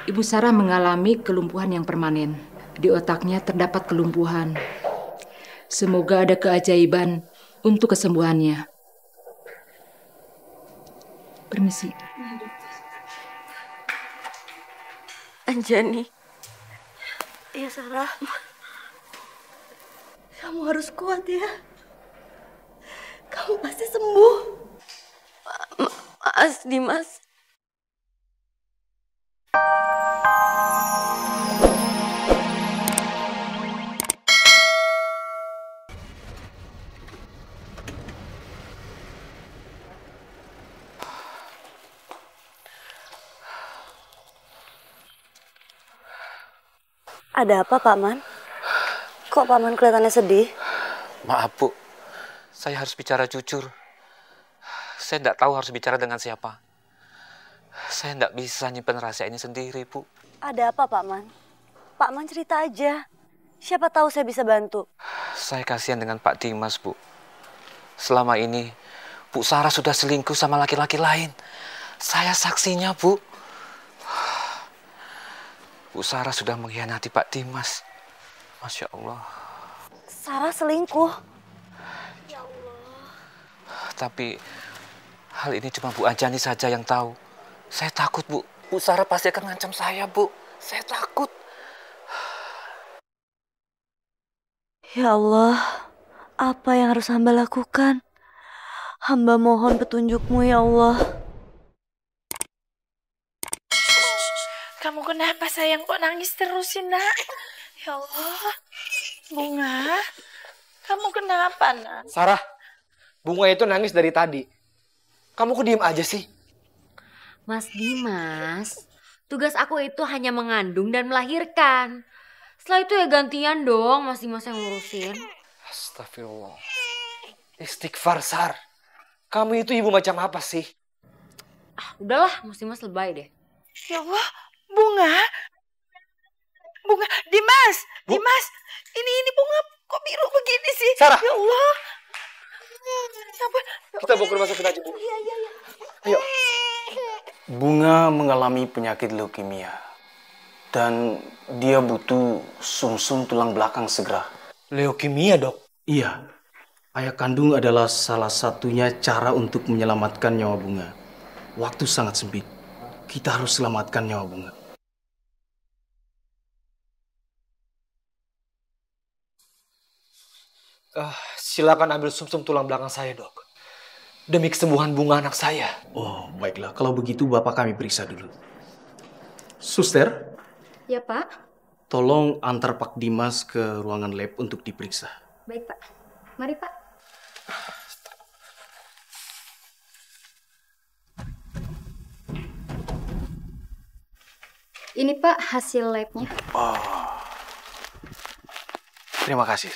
Ibu Sarah mengalami kelumpuhan yang permanen. Di otaknya terdapat kelumpuhan. Semoga ada keajaiban untuk kesembuhannya. Permisi. Anjani. Ya Sarah. Kamu harus kuat ya. Kamu pasti sembuh. Mas Dimas. Ada apa, Paman? Kok Paman kelihatannya sedih? Maaf, Bu. Saya harus bicara jujur. Saya tidak tahu harus bicara dengan siapa. Saya tidak bisa nyimpen rahasia ini sendiri, Bu. Ada apa, Paman? Paman cerita aja. Siapa tahu saya bisa bantu. Saya kasihan dengan Pak Dimas, Bu. Selama ini, Bu Sarah sudah selingkuh sama laki-laki lain. Saya saksinya, Bu. Bu Sarah sudah mengkhianati Pak Dimas. Masya Allah. Sarah selingkuh? Tapi hal ini cuma Bu Anjani saja yang tahu. Saya takut, Bu. Bu Sarah pasti akan ngancam saya, Bu. Saya takut. Ya Allah, apa yang harus hamba lakukan? Hamba mohon petunjuk-Mu ya Allah. Kamu kenapa sayang, kok nangis terus sih nak? Ya Allah, Bunga, kamu kenapa nak? Sarah, Bunga itu nangis dari tadi. Kamu kok diem aja sih? Mas Dimas, tugas aku itu hanya mengandung dan melahirkan. Setelah itu ya gantian dong Mas Dimas yang ngurusin. Astagfirullah. Istighfar, Sar. Kamu itu ibu macam apa sih? Udahlah, Mas Dimas lebay deh. Ya Allah, Bunga, Dimas, Bu? Dimas, ini Bunga kok biru begini sih? Sarah. Ya Allah. Kita bawa ke rumah sakit aja, Bu. Iya. Ayo. Bunga mengalami penyakit leukemia dan dia butuh sumsum tulang belakang segera. Leukemia, Dok. Iya, ayah kandung adalah salah satunya cara untuk menyelamatkan nyawa Bunga. Waktu sangat sempit, kita harus selamatkan nyawa Bunga. Silakan ambil sumsum tulang belakang saya, Dok. Demi kesembuhan Bunga anak saya. Oh, baiklah. Kalau begitu Bapak kami periksa dulu. Suster, Ya Pak. tolong antar Pak Dimas ke ruangan lab untuk diperiksa. Baik Pak. Mari Pak. Ini Pak hasil labnya. Terima kasih.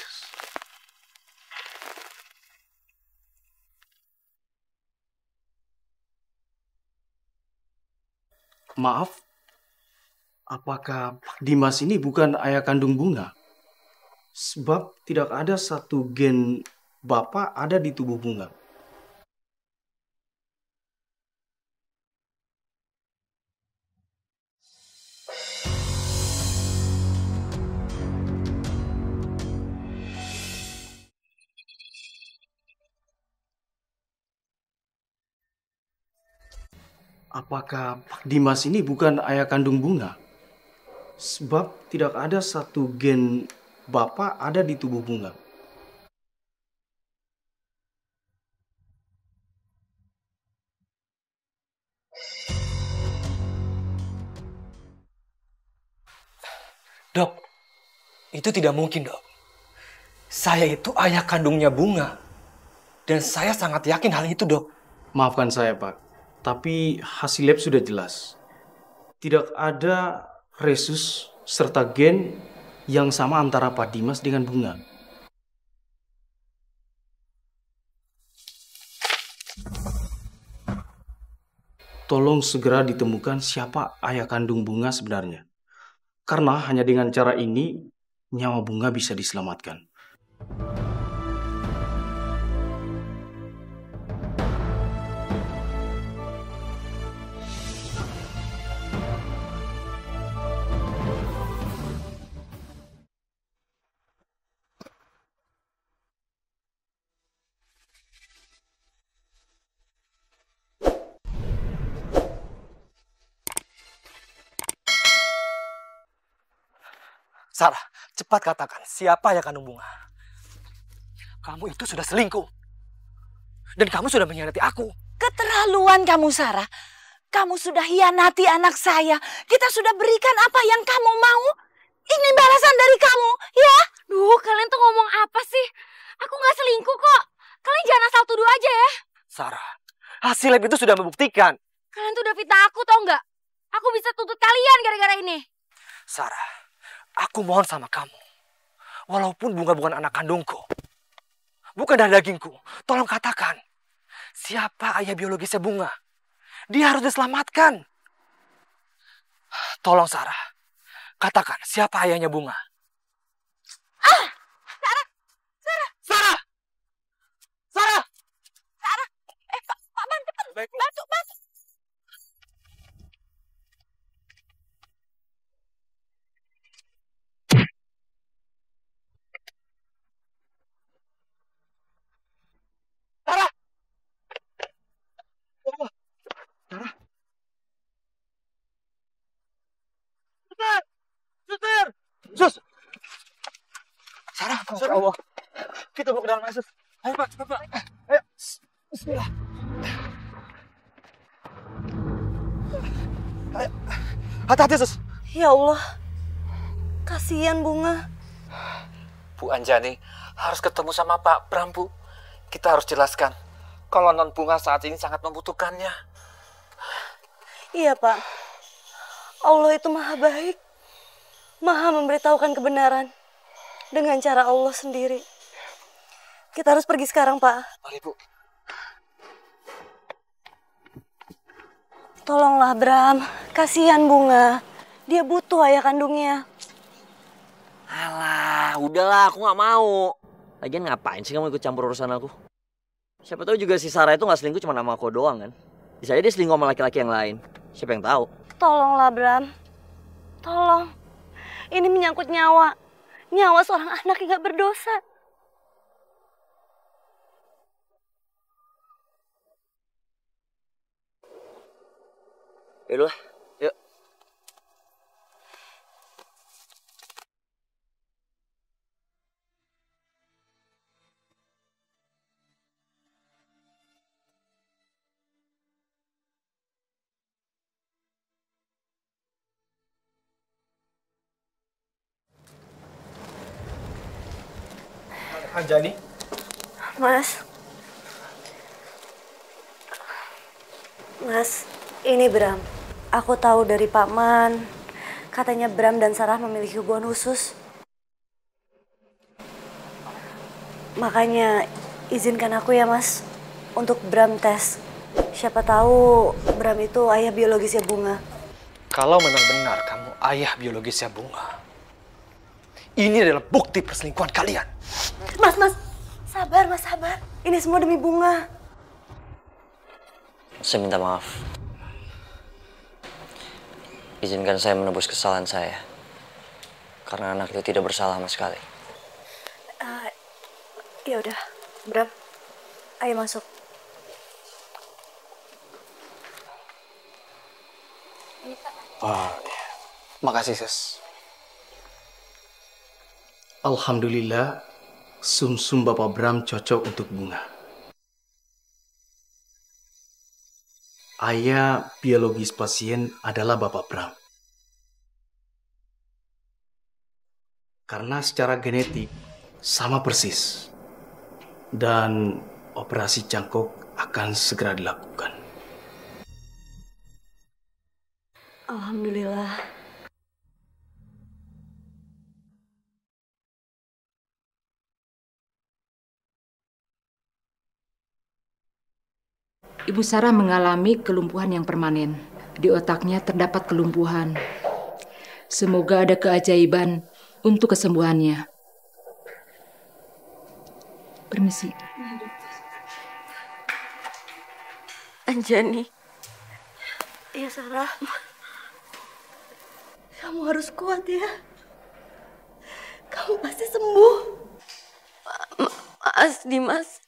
Maaf, apakah Pak Dimas ini bukan ayah kandung Bunga? Sebab tidak ada satu gen Bapak ada di tubuh Bunga. Apakah Pak Dimas ini bukan ayah kandung Bunga? Sebab tidak ada satu gen Bapak ada di tubuh Bunga. Dok, itu tidak mungkin, Dok. Saya itu ayah kandungnya Bunga. Dan saya sangat yakin hal itu, Dok. Maafkan saya, Pak. Tapi hasil lab sudah jelas. Tidak ada resus serta gen yang sama antara Pak Dimas dengan Bunga. Tolong segera ditemukan siapa ayah kandung Bunga sebenarnya. Karena hanya dengan cara ini, nyawa Bunga bisa diselamatkan. Sarah, cepat katakan siapa yang kandung Bunga. Kamu itu sudah selingkuh. Dan kamu sudah mengkhianati aku. Keterlaluan kamu, Sarah. Kamu sudah hianati anak saya. Kita sudah berikan apa yang kamu mau. Ini balasan dari kamu, ya? Duh, kalian tuh ngomong apa sih? Aku nggak selingkuh kok. Kalian jangan asal tuduh aja ya. Sarah, hasil lab itu sudah membuktikan. Kalian tuh udah fitnah aku tau nggak? Aku bisa tuntut kalian gara-gara ini. Sarah, aku mohon sama kamu. Walaupun Bunga bukan anak kandungku, bukan dari dagingku, tolong katakan. Siapa ayah biologisnya Bunga? Dia harus diselamatkan. Tolong Sarah, katakan siapa ayahnya Bunga. Sarah! Pak Man, cepat. Baik, Bu. Bantu. Sarah! Suster! Sus! Sarah, Masya Allah. Kita bawa ke dalam, Sus. Ayo, Pak, cepat, Pak. Ayo. Bismillah. Ayo. Hati-hati, Sus. Ya Allah, kasihan Bunga. Bu Anjani harus ketemu sama Pak Bram, Bu. Kita harus jelaskan kalau non Bunga saat ini sangat membutuhkannya. Iya Pak, Allah itu maha baik, maha memberitahukan kebenaran dengan cara Allah sendiri. Kita harus pergi sekarang Pak. Mari, Bu. Tolonglah Bram, kasihan Bunga. Dia butuh ayah kandungnya. Alah, udahlah, aku nggak mau. Lagian ngapain sih kamu ikut campur urusan aku? Siapa tahu juga si Sarah itu nggak selingkuh cuma sama aku doang kan? Bisa aja dia selingkuh sama laki-laki yang lain. Siapa yang tahu? Tolonglah Bram, tolong. Ini menyangkut nyawa seorang anak yang gak berdosa. Yaudah, yuk. Anjani. Mas, ini Bram. Aku tahu dari Pak Man, katanya Bram dan Sarah memiliki hubungan khusus. Makanya izinkan aku ya Mas, untuk Bram tes. Siapa tahu Bram itu ayah biologisnya Bunga. Kalau benar-benar kamu ayah biologisnya Bunga, ini adalah bukti perselingkuhan kalian. Mas, sabar Mas, sabar. Ini semua demi Bunga. Saya minta maaf. Izinkan saya menebus kesalahan saya. Karena anak itu tidak bersalah sama sekali. Ya udah, Bram. Ayo masuk. Oh, makasih, Sus. Alhamdulillah, sum-sum Bapak Bram cocok untuk Bunga. Ayah biologis pasien adalah Bapak Bram. Karena secara genetik sama persis. Dan operasi cangkok akan segera dilakukan. Alhamdulillah. Ibu Sarah mengalami kelumpuhan yang permanen. Di otaknya terdapat kelumpuhan. Semoga ada keajaiban untuk kesembuhannya. Permisi. Anjani. Iya Sarah. Kamu harus kuat ya. Kamu pasti sembuh. Mas Dimas.